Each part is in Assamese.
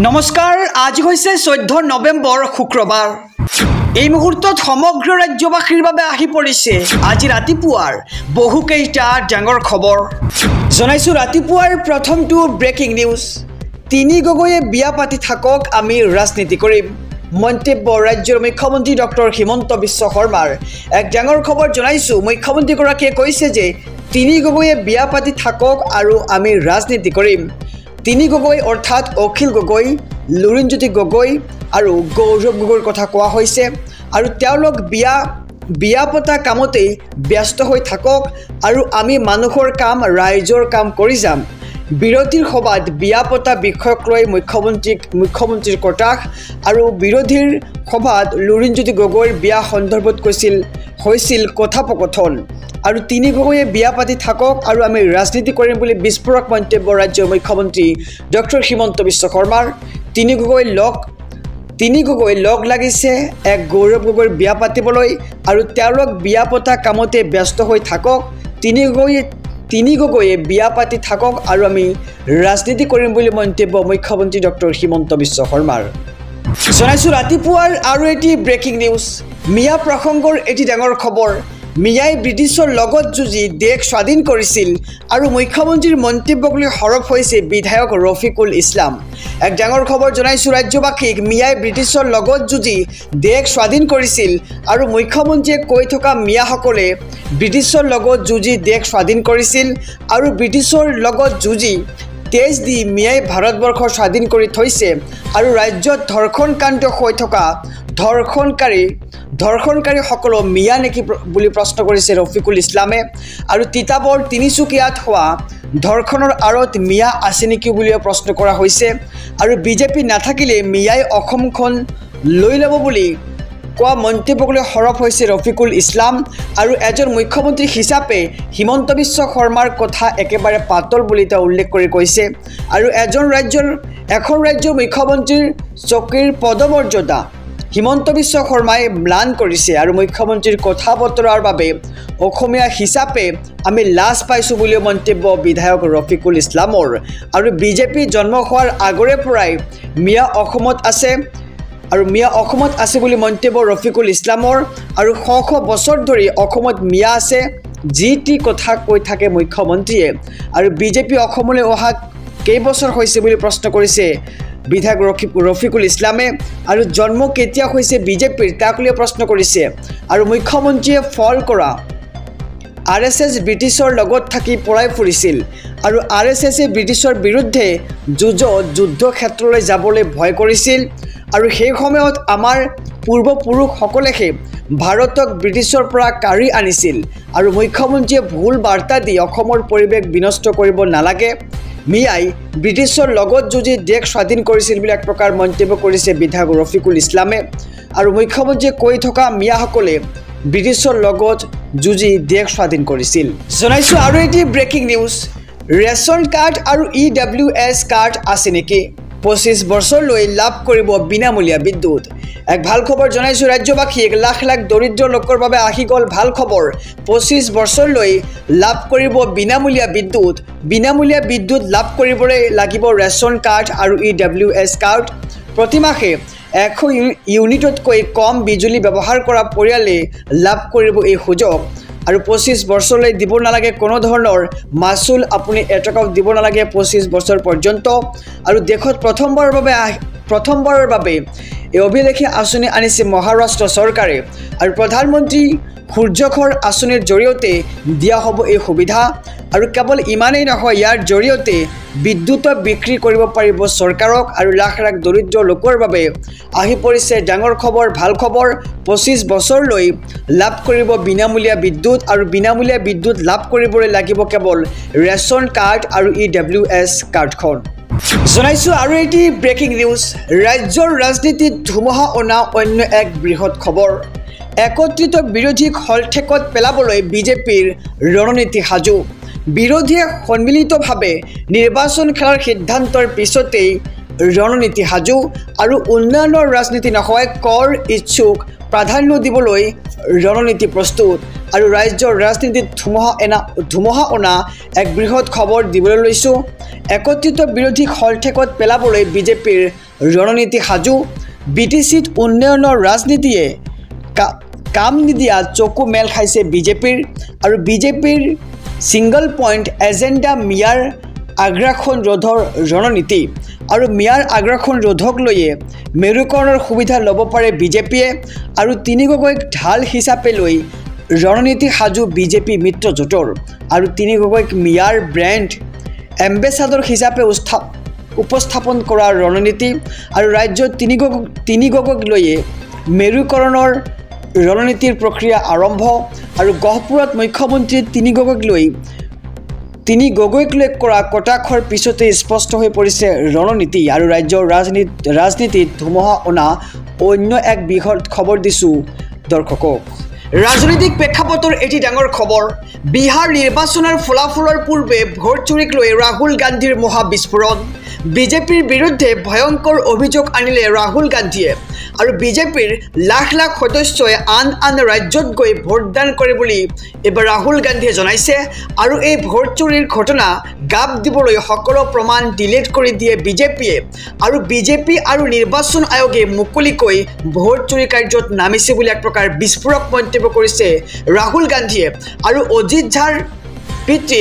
নমস্কাৰ আজি হৈছে 14 নৱেম্বৰ শুক্ৰবাৰ এই মুহূৰ্তত সমগ্ৰ ৰাজ্যবাসীৰ বাবে আহি পৰিছে আজি ৰাতিপুৱাৰ বহুকেইটা ডাঙৰ খবৰ জনাইছো ৰাতিপুৱাৰ প্ৰথমটো ব্ৰেকিং নিউজ তিনি গগৈয়ে বিয়া পাতি থাকক আমি ৰাজনীতি কৰিম মন্তব্য ৰাজ্যৰ মুখ্যমন্ত্ৰী ডক্টৰ হিমন্ত বিশ্ব শৰ্মাৰ এক ডাঙৰ খবৰ জনাইছো মুখ্যমন্ত্ৰী গৰাকীয়ে কৈছে যে তিনি গগৈয়ে বিয়া পাতি থাকক আৰু আমি ৰাজনীতি কৰিম তিনি গগৈ অৰ্থাৎ অখিল গগৈ লুৰিণজ্যোতি গগৈ আৰু গৌৰৱ গগৈৰ কথা কোৱা হৈছে আৰু তেওঁলোক বিয়া পতা কামতেই ব্যস্ত হৈ থাকক আৰু আমি মানুহৰ কাম ৰাইজৰ কাম কৰি যাম বিৰোধীৰ সভাত বিয়া পতা বিষয়ক লৈ মুখ্যমন্ত্ৰীৰ কটাক্ষ আৰু বিৰোধীৰ সভাত লুৰিণজ্যোতি গগৈৰ বিয়া সন্দৰ্ভত হৈছিল কথোপকথন আৰু তিনি গগৈয়ে বিয়া পাতি থাকক আৰু আমি ৰাজনীতি কৰিম বুলি বিস্ফোৰক মন্তব্য ৰাজ্যৰ মুখ্যমন্ত্ৰী ডক্টৰ হিমন্ত বিশ্ব শৰ্মাৰ তিনি গগৈ লগ লাগিছে এক গৌৰৱ গগৈৰ বিয়া পাতিবলৈ আৰু তেওঁলোক বিয়া পতা কামতে ব্যস্ত হৈ থাকক তিনি গগৈয়ে বিয়া পাতি থাকক আৰু আমি ৰাজনীতি কৰিম বুলি মন্তব্য মুখ্যমন্ত্ৰী ডক্টৰ হিমন্ত বিশ্ব শৰ্মাৰ জনাইছো ৰাতিপুৱাৰ আৰু এটি ব্ৰেকিং নিউজ মিয়া প্ৰসংগৰ এটি ডাঙৰ খবৰ মিয়াই ব্ৰিটিছৰ লগত যুঁজি দেশ স্বাধীন কৰিছিল আৰু মুখ্যমন্ত্ৰীৰ মন্তব্যক লৈ হৰফ হৈছে বিধায়ক ৰফিকুল ইছলাম এক ডাঙৰ খবৰ জনাইছো ৰাজ্যবাসীক মিয়াই ব্ৰিটিছৰ লগত যুঁজি দেশ স্বাধীন কৰিছিল আৰু মুখ্যমন্ত্ৰীয়ে কৈ থকা মিয়াসকলে ব্ৰিটিছৰ লগত যুঁজি দেশ স্বাধীন কৰিছিল আৰু ব্ৰিটিছৰ লগত যুঁজি তেজ দি মিয়াই ভাৰতবৰ্ষ স্বাধীন কৰি থৈছে আৰু ৰাজ্যত ধৰ্ষণকাণ্ড হৈ থকা ধৰ্ষণকাৰীসকল মিয়া নেকি বুলি প্ৰশ্ন কৰিছে ৰফিকুল ইছলামে আৰু তিতাবৰ তিনিচুকীয়াত হোৱা ধৰ্ষণৰ আঁৰত মিয়া আছে নেকি বুলিও প্ৰশ্ন কৰা হৈছে আৰু বিজেপি নাথাকিলে মিয়াই অসমখন লৈ ল'ব বুলি কোৱা মন্তব্যক লৈ হৰফ হৈছে ৰফিকুল ইছলাম আৰু এজন মুখ্যমন্ত্ৰী হিচাপে হিমন্ত বিশ্ব শৰ্মাৰ কথা একেবাৰে পাতল বুলি তেওঁ উল্লেখ কৰি কৈছে আৰু এখন ৰাজ্যৰ মুখ্যমন্ত্ৰীৰ চকীৰ পদমৰ্যাদা হিমন্ত বিশ্ব শৰ্মাই ম্লান কৰিছে আৰু মুখ্যমন্ত্ৰীৰ কথা বতৰাৰ বাবে অসমীয়া হিচাপে আমি লাজ পাইছোঁ বুলিও মন্তব্য বিধায়ক ৰফিকুল ইছলামৰ আৰু বিজেপি জন্ম হোৱাৰ আগৰে পৰাই মিয়া অসমত আছে বুলি মন্তব্য ৰফিকুল ইছলামৰ আৰু শ বছৰ ধৰি অসমত মিয়া আছে যি টি কথা কৈ থাকে মুখ্যমন্ত্ৰীয়ে আৰু বিজেপি অসমলৈ অহা কেইবছৰ হৈছে বুলি প্ৰশ্ন কৰিছে বিধায়ক ৰফিকুল ইছলামে আৰু জন্ম কেতিয়া হৈছে বিজেপিৰ তাক লৈ প্ৰশ্ন কৰিছে আৰু মুখ্যমন্ত্ৰীয়ে ফল কৰা RSS ব্ৰিটিছৰ লগত থাকি পৰাই ফুৰিছিল আৰু RSSে ব্ৰিটিছৰ বিৰুদ্ধে যুদ্ধক্ষেত্ৰলৈ যাবলৈ ভয় কৰিছিল আৰু সেই সময়ত আমাৰ পূৰ্বপুৰুষসকলেহে ভাৰতক ব্ৰিটিছৰ পৰা কাঢ়ি আনিছিল আৰু মুখ্যমন্ত্ৰীয়ে ভুল বাৰ্তা দি অসমৰ পৰিৱেশ বিনষ্ট কৰিব নালাগে মিয়াই ব্ৰিটিছৰ লগত যুঁজি দেশ স্বাধীন কৰিছিল বুলি এক প্ৰকাৰ মন্তব্য কৰিছে বিধায়ক ৰফিকুল ইছলামে আৰু মুখ্যমন্ত্ৰীয়ে কৈ থকা মিয়াসকলে ব্ৰিটিছৰ লগত যুঁজি দেশ স্বাধীন কৰিছিল জনাইছো আৰু এটি ব্ৰেকিং নিউজ ৰেচন কাৰ্ড আৰু EWS কাৰ্ড আছে নেকি 25 বছৰলৈ লাভ কৰিব বিনামূলীয়া বিদ্যুৎ এক ভাল খবৰ জনাইছো ৰাজ্যবাসীক লাখ লাখ দৰিদ্ৰ লোকৰ বাবে আহি গ'ল ভাল খবৰ 25 বছৰলৈ লাভ কৰিব বিনামূলীয়া বিদ্যুৎ লাভ কৰিবলৈ লাগিব ৰেচন কাৰ্ড আৰু EWS কাৰ্ড প্ৰতিমাহে 100 ইউনিটতকৈ কম বিজুলী ব্যৱহাৰ কৰা পৰিয়ালে লাভ কৰিব এই সুযোগ আৰু 25 বছৰলৈ দিব নালাগে কোনো ধৰণৰ মাচুল আপুনি এটকাও দিব নালাগে 25 বছৰ পৰ্যন্ত আৰু দেশত প্ৰথমবাৰৰ বাবে এই অভিলেখী আঁচনি আনিছে মহাৰাষ্ট্ৰ চৰকাৰে আৰু প্ৰধানমন্ত্ৰী সূৰ্যঘৰ আঁচনিৰ জৰিয়তে দিয়া হ'ব এই সুবিধা আৰু কেৱল ইমানেই নহয় ইয়াৰ জৰিয়তে বিদ্যুৎ বিক্ৰী কৰিব পাৰিব চৰকাৰক আৰু লাখ লাখ দৰিদ্ৰ লোকৰ বাবে আহি পৰিছে ডাঙৰ খবৰ ভাল খবৰ 25 বছৰলৈ লাভ কৰিব বিনামূলীয়া বিদ্যুৎ আৰু বিনামূলীয়া বিদ্যুৎ লাভ কৰিবলৈ লাগিব কেৱল ৰেচন কাৰ্ড আৰু EWS কাৰ্ডখন জনাইছো আৰু এটি ব্ৰেকিং নিউজ ৰাজ্যৰ ৰাজনীতিত ধুমুহা অনা অন্য এক বৃহৎ খবৰ একত্ৰিত বিৰোধীক হলঠেকত পেলাবলৈ বিজেপিৰ ৰণনীতি সাজু বিৰোধীয়ে সন্মিলিতভাৱে নিৰ্বাচন খেলাৰ সিদ্ধান্তৰ পিছতেই ৰণনীতি সাজু আৰু উন্নয়নৰ ৰাজনীতি নহয় কৰ ইচ্ছুক প্ৰাধান্য দিবলৈ ৰণনীতি প্ৰস্তুত আৰু ৰাজ্যৰ ৰাজনীতিত ধুমুহা অনা এক বৃহৎ খবৰ দিবলৈ লৈছোঁ। একত্ৰিত বিৰোধীক হলঠেকত পেলাবলৈ বিজেপিৰ ৰণনীতি সাজু। BTCত উন্নয়নৰ ৰাজনীতিয়ে কাম নিদিয়া চকু মেল খাইছে বিজেপিৰ। আৰু বিজেপিৰ ছিংগল পইণ্ট এজেণ্ডা মিয়াৰ আগ্ৰাসন ৰোধৰ ৰণনীতি। আৰু মিয়াৰ আগ্ৰাসন ৰোধক লৈয়ে মেৰুকৰণৰ সুবিধা ল'ব পাৰে বিজেপিয়ে। আৰু তিনি গগৈক ঢাল হিচাপে লৈ ৰণনীতি সাজু বিজেপি মিত্ৰজোঁটৰ। আৰু তিনি গগৈক মিয়াৰ ব্ৰেণ্ড এম্বেচাডৰ হিচাপে উপস্থাপন কৰাৰ ৰণনীতি। আৰু ৰাজ্যত তিনি গগৈক লৈয়ে মেৰুকৰণৰ ৰণনীতিৰ প্ৰক্ৰিয়া আৰম্ভ। আৰু গহপুৰত মুখ্যমন্ত্ৰী তিনি গগৈক লৈ কৰা কটাক্ষৰ পিছতে স্পষ্ট হৈ পৰিছে ৰণনীতি। আৰু ৰাজ্যৰ ৰাজনীতিত ধুমুহা অনা অন্য এক বৃহৎ খবৰ দিছোঁ দৰ্শকক। ৰাজনৈতিক প্ৰেক্ষাপটৰ এটি ডাঙৰ খবৰ। বিহাৰ নিৰ্বাচনৰ ফলাফলৰ পূৰ্বে ভোট চুৰিক লৈ ৰাহুল গান্ধীৰ মহা বিস্ফোৰণ। বিজেপিৰ বিৰুদ্ধে ভয়ংকৰ অভিযোগ আনিলে ৰাহুল গান্ধীয়ে। আৰু বিজেপিৰ লাখ লাখ সদস্যই আন ৰাজ্যত গৈ ভোটদান কৰে বুলি এইবাৰ ৰাহুল গান্ধীয়ে জনাইছে। আৰু এই ভোট চুৰিৰ ঘটনা গাপ দিবলৈ সকলো প্ৰমাণ ডিলিট কৰি দিয়ে বিজেপিয়ে। আৰু বিজেপি আৰু নিৰ্বাচন আয়োগে মুকলিকৈ ভোট চুৰি কাৰ্যত নামিছে বুলি এক প্ৰকাৰ বিস্ফোৰক মন্তব্য কৰিছে ৰাহুল গান্ধীয়ে। আৰু অজিত ঝাৰ পিতৃ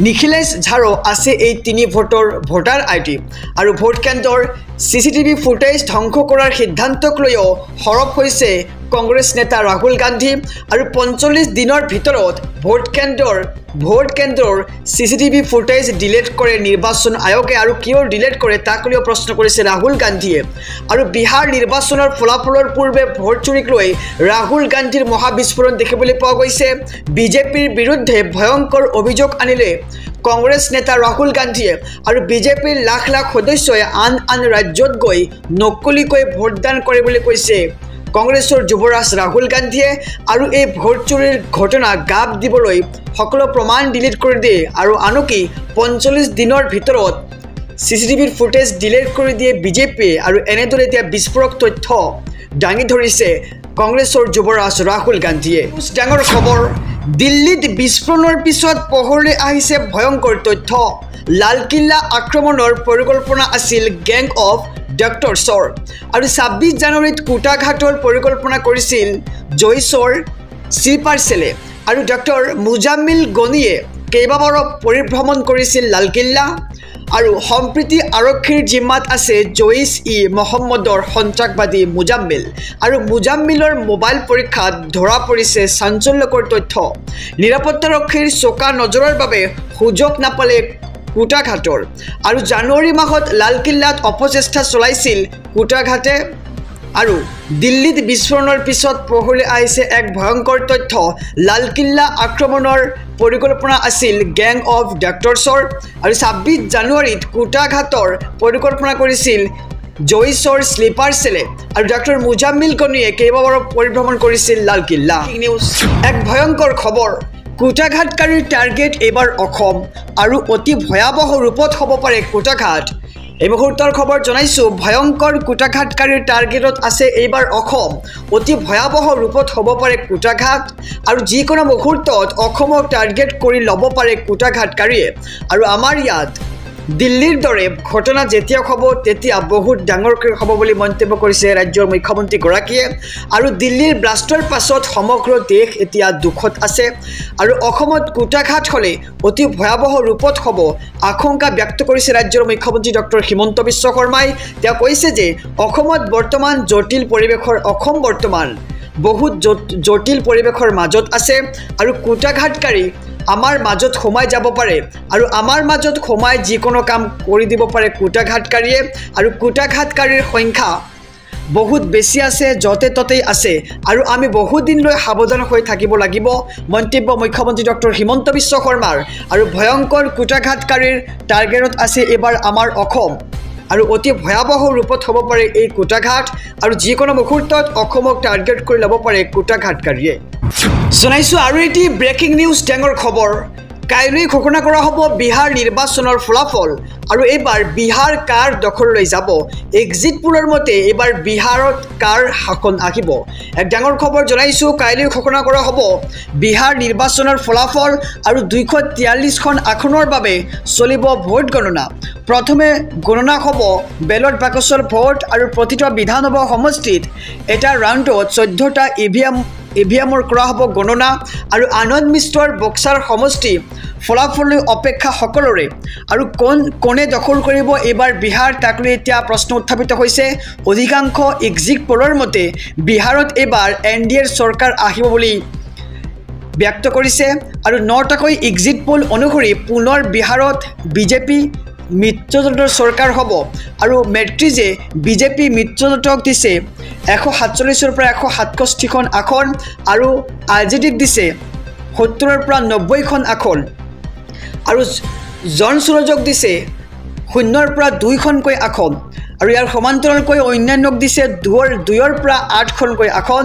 নিখিলেশ ঝাৰো আছে এই তিনি ভোটাৰ ID। আৰু ভোট কেন্দ্ৰৰ CCTV ফুটেজ ধ্বংস কৰাৰ সিদ্ধান্তক লৈও সৰব হৈছে কংগ্ৰেছ নেতা ৰাহুল গান্ধী। আৰু 45 দিনৰ ভিতৰত ভোট কেন্দ্ৰৰ CCTV ফুটেজ ডিলিট কৰে নিৰ্বাচন আয়োগে। আৰু কিয় ডিলিট কৰে তাক লৈও প্ৰশ্ন কৰিছে ৰাহুল গান্ধীয়ে। আৰু বিহাৰ নিৰ্বাচনৰ ফলাফলৰ পূৰ্বে ভোট চুৰিক লৈ ৰাহুল গান্ধীৰ মহাবিস্ফোৰণ দেখিবলৈ পোৱা গৈছে। বিজেপিৰ বিৰুদ্ধে ভয়ংকৰ অভিযোগ আনিলে কংগ্ৰেছ নেতা ৰাহুল গান্ধীয়ে। আৰু বিজেপিৰ লাখ লাখ সদস্যই আন ৰাজ্যত গৈ নকলিকৈ ভোটদান কৰে বুলি কৈছে কংগ্ৰেছৰ যুৱৰাজ ৰাহুল গান্ধীয়ে। আৰু এই ভোট চুৰিৰ ঘটনা গাপ দিবলৈ সকলো প্ৰমাণ ডিলিট কৰি দিয়ে। আৰু আনকি 45 দিনৰ ভিতৰত CCTV ফুটেজ ডিলিট কৰি দিয়ে বিজেপিয়ে। আৰু এনেদৰে এতিয়া বিস্ফোৰক তথ্য দাঙি ধৰিছে কংগ্ৰেছৰ যুৱৰাজ ৰাহুল গান্ধীয়ে। ডাঙৰ খবৰ। দিল্লীত বিস্ফোৰণৰ পিছত পোহৰলৈ আহিছে ভয়ংকৰ তথ্য। লালকিল্লা আক্ৰমণৰ পৰিকল্পনা আছিল গেং অফ ডক্টৰছৰ। আৰু 26 জানুৱাৰীত কোটাঘাটৰ পৰিকল্পনা কৰিছিল জয়ছৰ স্লিপাৰ চেলে। আৰু ডক্টৰ মুজাম্মিল গনিয়ে কেইবাবাৰো পৰিভ্ৰমণ কৰিছিল লালকিল্লা। আৰু সম্প্ৰীতি আৰক্ষীৰ জিম্মাত আছে জইচ-ই-মহম্মদৰ সন্ত্ৰাসবাদী মুজাম্মিল। আৰু মুজাম্মিলৰ মোবাইল পৰীক্ষাত ধৰা পৰিছে চাঞ্চল্যকৰ তথ্য। নিৰাপত্তাৰক্ষীৰ চোকা নজৰৰ বাবে সুযোগ নাপালে কোটাঘাটৰ। আৰু জানুৱাৰী মাহত লালকিল্লাত অপচেষ্টা চলাইছিল কোটাঘাটে। আৰু দিল্লীত বিস্ফোৰণৰ পিছত পোহৰলৈ আহিছে এক ভয়ংকৰ তথ্য। লালকিল্লা আক্ৰমণৰ পৰিকল্পনা আছিল গেং অফ ডক্টৰছৰ। আৰু 26 জানুৱাৰীত কোটাঘাটৰ পৰিকল্পনা কৰিছিল জয়ছৰ স্লিপাৰ চেলে। আৰু ডক্টৰ মুজাম্মিল গনিয়ে কেইবাবাৰো পৰিভ্ৰমণ কৰিছিল লালকিল্লা। নিউজ এক ভয়ংকৰ খবৰ। কোটাঘাটকাৰীৰ টাৰ্গেট এইবাৰ অসম। আৰু অতি ভয়াৱহ ৰূপত হ'ব পাৰে কোটাঘাট। এই মুহূৰ্তৰ খবৰ জনাইছোঁ। ভয়ংকৰ কোটাঘাটকাৰীৰ টাৰ্গেটত আছে এইবাৰ অসম। অতি ভয়াৱহ ৰূপত হ'ব পাৰে কোটাঘাট। আৰু যিকোনো মুহূৰ্তত অসমক টাৰ্গেট কৰি ল'ব পাৰে কোটাঘাটকাৰীয়ে। আৰু আমাৰ ইয়াত দিল্লীৰ দৰে ঘটনা যেতিয়া হ'ব তেতিয়া বহুত ডাঙৰকৈ হ'ব বুলি মন্তব্য কৰিছে ৰাজ্যৰ মুখ্যমন্ত্ৰীগৰাকীয়ে। আৰু দিল্লীৰ ব্লাষ্টৰ পাছত সমগ্ৰ দেশ এতিয়া দুখত আছে। আৰু অসমত কোটাঘাট হ'লে অতি ভয়াৱহ ৰূপত হ'ব আশংকা ব্যক্ত কৰিছে ৰাজ্যৰ মুখ্যমন্ত্ৰী ডক্টৰ হিমন্ত বিশ্ব শৰ্মাই। তেওঁ কৈছে যে অসমত বৰ্তমান বহুত জটিল পৰিৱেশৰ মাজত আছে। আৰু কোটাঘাটকাৰী আমাৰ মাজত সোমাই যাব পাৰে। আৰু আমাৰ মাজত সোমাই যিকোনো কাম কৰি দিব পাৰে কোটাঘাটকাৰীয়ে। আৰু কোটাঘাটকাৰীৰ সংখ্যা বহুত বেছি আছে, য'তে ত'তেই আছে। আৰু আমি বহুদিনলৈ সাৱধান হৈ থাকিব লাগিব মন্তব্য মুখ্যমন্ত্ৰী ডক্টৰ হিমন্ত বিশ্ব শৰ্মাৰ। আৰু ভয়ংকৰ কোটাঘাটকাৰীৰ টাৰ্গেটত আছে এইবাৰ আমাৰ অসম। আৰু অতি ভয়াৱহ ৰূপত হ'ব পাৰে এই কোটাঘাট। আৰু যিকোনো মুহূৰ্তত অসমক টাৰ্গেট কৰি ল'ব পাৰে কোটাঘাটকাৰীয়ে। জনাইছোঁ আৰু এটি ব্ৰেকিং নিউজ ডাঙৰ খবৰ। কাইলৈ ঘোষণা কৰা হ'ব বিহাৰ নিৰ্বাচনৰ ফলাফল আৰু এইবাৰ বিহাৰ কাৰ দখললৈ যাব এক্সিট পোলৰ মতে এইবাৰ বিহাৰত কাৰ শাসন আহিব এক ডাঙৰ খবৰ জনাইছো কাইলৈ ঘোষণা কৰা হ'ব বিহাৰ নিৰ্বাচনৰ ফলাফল আৰু 243খন আসনৰ বাবে চলিব ভোট গণনা প্ৰথমে গণনা হ'ব বেলট বাকচৰ ভোট আৰু প্ৰতিটো বিধানসভা সমষ্টিত এটা ৰাউণ্ডত 14টা ইভিএমৰ কৰা হ'ব গণনা আৰু আনন্দ মিশ্ৰৰ বক্সাৰ সমষ্টি ফলাফললৈ অপেক্ষা সকলোৰে আৰু কোনে দখল কৰিব এইবাৰ বিহাৰ তাক লৈ এতিয়া প্ৰশ্ন উত্থাপিত হৈছে অধিকাংশ এক্সিট পোলৰ মতে বিহাৰত এইবাৰ এনডিএৰ চৰকাৰ আহিব বুলি ব্যক্ত কৰিছে আৰু 9টাকৈ এক্সিট পোল অনুসৰি পুনৰ বিহাৰত বিজেপি মিত্ৰজোঁটৰ চৰকাৰ হ'ব আৰু মেট্ৰিজে বিজেপি মিত্ৰজোঁটক দিছে 147ৰ পৰা 167খন আসন আৰু আৰজেডিক দিছে 70ৰ পৰা 90খন আসন আৰু জন সুৰজক দিছে 0ৰ পৰা 2খনকৈ আসন আৰু ইয়াৰ সমান্তৰালকৈ অন্যান্যক দিছে 2ৰ পৰা 8খনকৈ আসন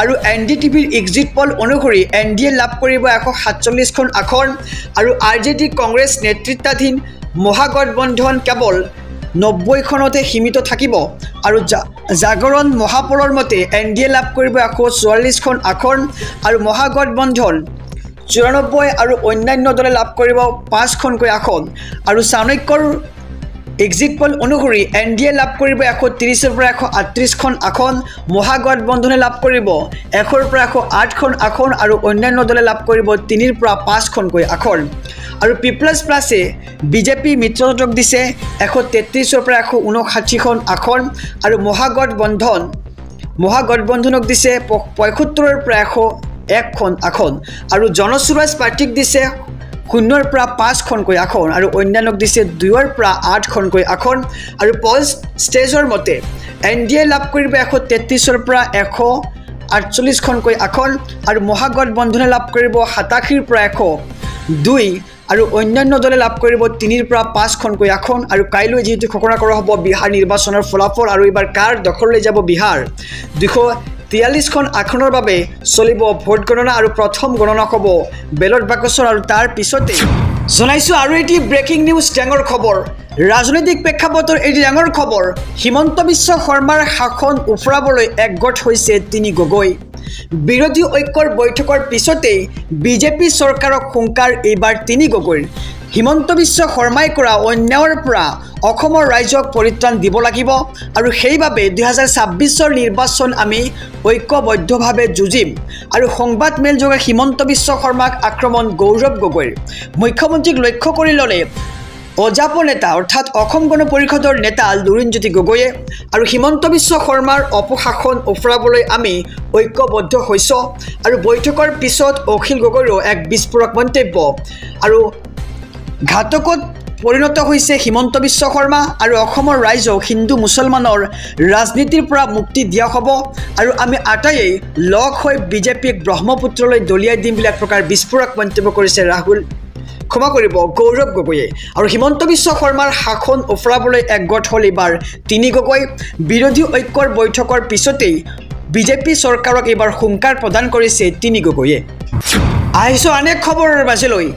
আৰু এনডিটিভিৰ এক্সিট পল অনুসৰি এনডিএ লাভ কৰিব 147খন আসন আৰু আৰজেডি কংগ্ৰেছ নেতৃত্বাধীন মহাগঠবন্ধন কেৱল 90খনতে সীমিত থাকিব আৰু জাগৰণ মহাপলৰ মতে এনডিএ লাভ কৰিব 144খন আসন আৰু মহাগঠবন্ধন 94 আৰু অন্যান্য দলে লাভ কৰিব 5খনকৈ আসন আৰু চাণক্যৰ এক্সিট পল অনুসৰি এনডিএ লাভ কৰিব 130ৰ পৰা 138খন আসন মহাগঠবন্ধনে লাভ কৰিব 100ৰ পৰা 108খন আসন আৰু অন্যান্য দলে লাভ কৰিব 3ৰ পৰা 5খনকৈ আসন আৰু পিপলছ প্লাছে বিজেপি মিত্ৰজোঁটক দিছে 133ৰ পৰা 159খন আসন আৰু মহাগঠবন্ধনক দিছে 75ৰ পৰা 101খন আসন আৰু জনসুৰাজ পাৰ্টিক দিছে 0ৰ পৰা 5খনকৈ আসন আৰু অন্যান্যক দিছে 2ৰ পৰা 8খনকৈ আসন আৰু পল ষ্টেজৰ মতে এনডিএ লাভ কৰিব 133ৰ পৰা 148খনকৈ আসন আৰু মহাগঠবন্ধনে লাভ কৰিব 87ৰ পৰা 102 আৰু অন্যান্য দলে লাভ কৰিব 3ৰ পৰা 5খনকৈ আসন আৰু কাইলৈ যেহেতু ঘোষণা কৰা হ'ব বিহাৰ নিৰ্বাচনৰ ফলাফল আৰু এইবাৰ কাৰ দখললৈ যাব বিহাৰ 243খন আসনৰ বাবে চলিব ভোট গণনা আৰু প্ৰথম গণনা হ'ব বেলট বাকচৰ আৰু তাৰ পিছতে জনাইছো আৰু এটি ব্ৰেকিং নিউজ ডাঙৰ খবৰ ৰাজনৈতিক প্ৰেক্ষাপটৰ এটি ডাঙৰ খবৰ হিমন্ত বিশ্ব শৰ্মাৰ শাসন উফৰাবলৈ একগোট হৈছে তিনি গগৈ বিৰোধী ঐক্যৰ বৈঠকৰ পিছতে বিজেপি চৰকাৰক হুংকাৰ এইবাৰ তিনি গগৈৰ হিমন্ত বিশ্ব শৰ্মাই কৰা অন্যায়ৰ পৰা অসমৰ ৰাইজক পৰিত্ৰাণ দিব লাগিব আৰু সেইবাবে 2026ৰ নিৰ্বাচন আমি ঐক্যবদ্ধভাৱে যুঁজিম আৰু সংবাদ মেল যোগে হিমন্ত বিশ্ব শৰ্মাক আক্ৰমণ গৌৰৱ গগৈৰ মুখ্যমন্ত্ৰীক লক্ষ্য কৰি ল'লে অজাপ নেতা অৰ্থাৎ অসম গণ পৰিষদৰ নেতা লুৰিণজ্যোতি গগৈয়ে আৰু হিমন্ত বিশ্ব শৰ্মাৰ অপশাসন উফৰাবলৈ আমি ঐক্যবদ্ধ হৈছোঁ আৰু বৈঠকৰ পিছত অখিল গগৈৰো এক বিস্ফোৰক মন্তব্য আৰু ঘাতকত পৰিণত হৈছে হিমন্ত বিশ্ব শৰ্মা আৰু অসমৰ ৰাইজক হিন্দু মুছলমানৰ ৰাজনীতিৰ পৰা মুক্তি দিয়া হ'ব আৰু আমি আটাইয়ে লগ হৈ বিজেপিক ব্ৰহ্মপুত্ৰলৈ দলিয়াই দিম বুলি এক প্ৰকাৰ বিস্ফোৰক মন্তব্য কৰিছে ক্ষমা কৰিব গৌৰৱ গগৈয়ে আৰু হিমন্ত বিশ্ব শৰ্মাৰ শাসন উফৰাবলৈ একগোট হ'ল এইবাৰ তিনি গগৈ বিৰোধী ঐক্যৰ বৈঠকৰ পিছতেই বিজেপি চৰকাৰক এইবাৰ হুংকাৰ প্ৰদান কৰিছে তিনি গগৈয়ে আহিছোঁ আন এক খবৰৰ মাজলৈ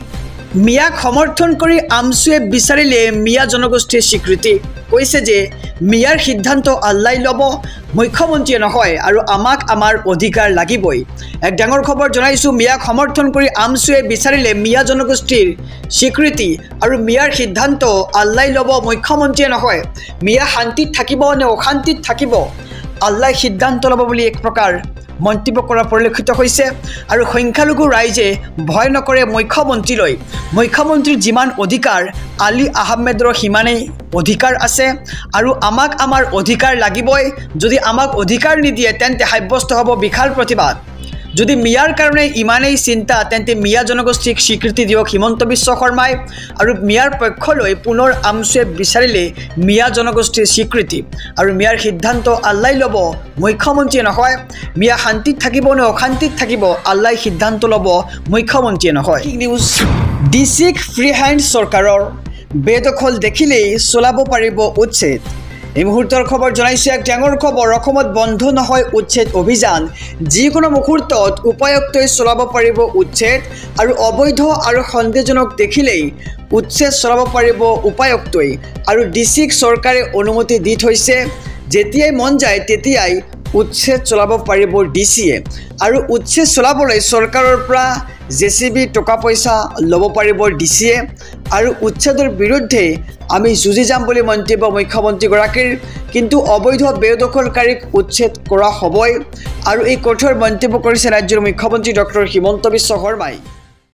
মিয়াক সমৰ্থন কৰি আমছুৱে বিচাৰিলে মিয়া জনগোষ্ঠীৰ স্বীকৃতি কৈছে যে মিয়াৰ সিদ্ধান্ত আল্লাই ল'ব মুখ্যমন্ত্ৰীয়ে নহয় আৰু আমাক আমাৰ অধিকাৰ লাগিবই এক ডাঙৰ খবৰ জনাইছোঁ মিয়াক সমৰ্থন কৰি আমছুৱে বিচাৰিলে মিয়া জনগোষ্ঠীৰ স্বীকৃতি আৰু মিয়াৰ সিদ্ধান্ত আল্লাই ল'ব মুখ্যমন্ত্ৰীয়ে নহয় মিয়া শান্তিত থাকিব নে অশান্তিত থাকিব আল্লাই সিদ্ধান্ত ল'ব বুলি এক প্ৰকাৰ মন্তব্য কৰা পৰিলক্ষিত হৈছে আৰু সংখ্যালঘু ৰাইজে ভয় নকৰে মুখ্যমন্ত্ৰীলৈ মুখ্যমন্ত্ৰীৰ যিমান অধিকাৰ আলী আহমেদৰ সিমানেই অধিকাৰ আছে আৰু আমাক আমাৰ অধিকাৰ লাগিবই যদি আমাক অধিকাৰ নিদিয়ে তেন্তে সাব্যস্ত হ'ব বিশাল প্ৰতিবাদ যদি মিয়াৰ কাৰণে ইমানেই চিন্তা তেন্তে মিয়া জনগোষ্ঠীক স্বীকৃতি দিয়ক হিমন্ত বিশ্ব শৰ্মাই আৰু মিয়াৰ পক্ষলৈ পুনৰ আমছুৱে বিচাৰিলে মিয়া জনগোষ্ঠীৰ স্বীকৃতি আৰু মিয়াৰ সিদ্ধান্ত আল্লাই ল'ব মুখ্যমন্ত্ৰীয়ে নহয় মিয়া শান্তিত থাকিব নে অশান্তিত থাকিব আল্লাই সিদ্ধান্ত ল'ব মুখ্যমন্ত্ৰীয়ে নহয় নিউজ ডিচিক ফ্ৰী হেণ্ড চৰকাৰৰ বেদখল দেখিলেই চলাব পাৰিব উচ্ছেদ এই মুহূৰ্তৰ খবৰ জনাইছে এক ডাঙৰ খবৰ অসমত বন্ধ নহয় উচ্ছেদ অভিযান যিকোনো মুহূৰ্তত উপায়ুক্তই চলাব পাৰিব উচ্ছেদ আৰু অবৈধ আৰু সন্দেহজনক দেখিলেই উচ্ছেদ চলাব পাৰিব উপায়ুক্তই আৰু ডিচিক চৰকাৰে অনুমতি দি থৈছে যেতিয়াই মন যায় তেতিয়াই উচ্ছেদ চলাব পাৰিব ডিচিয়ে আৰু উচ্ছেদ চলাবলৈ চৰকাৰৰ পৰা জেচিবি টকা পইচা ল'ব পাৰিব ডিচিয়ে আৰু উচ্ছেদৰ বিৰুদ্ধে আমি যুঁজি যাম বুলি মন্তব্য মুখ্যমন্ত্ৰীগৰাকীৰ কিন্তু অবৈধ বেদখলকাৰীক উচ্ছেদ কৰা হ'বই আৰু এই কঠোৰ মন্তব্য কৰিছে ৰাজ্যৰ মুখ্যমন্ত্ৰী ডক্টৰ হিমন্ত বিশ্ব শৰ্মাই।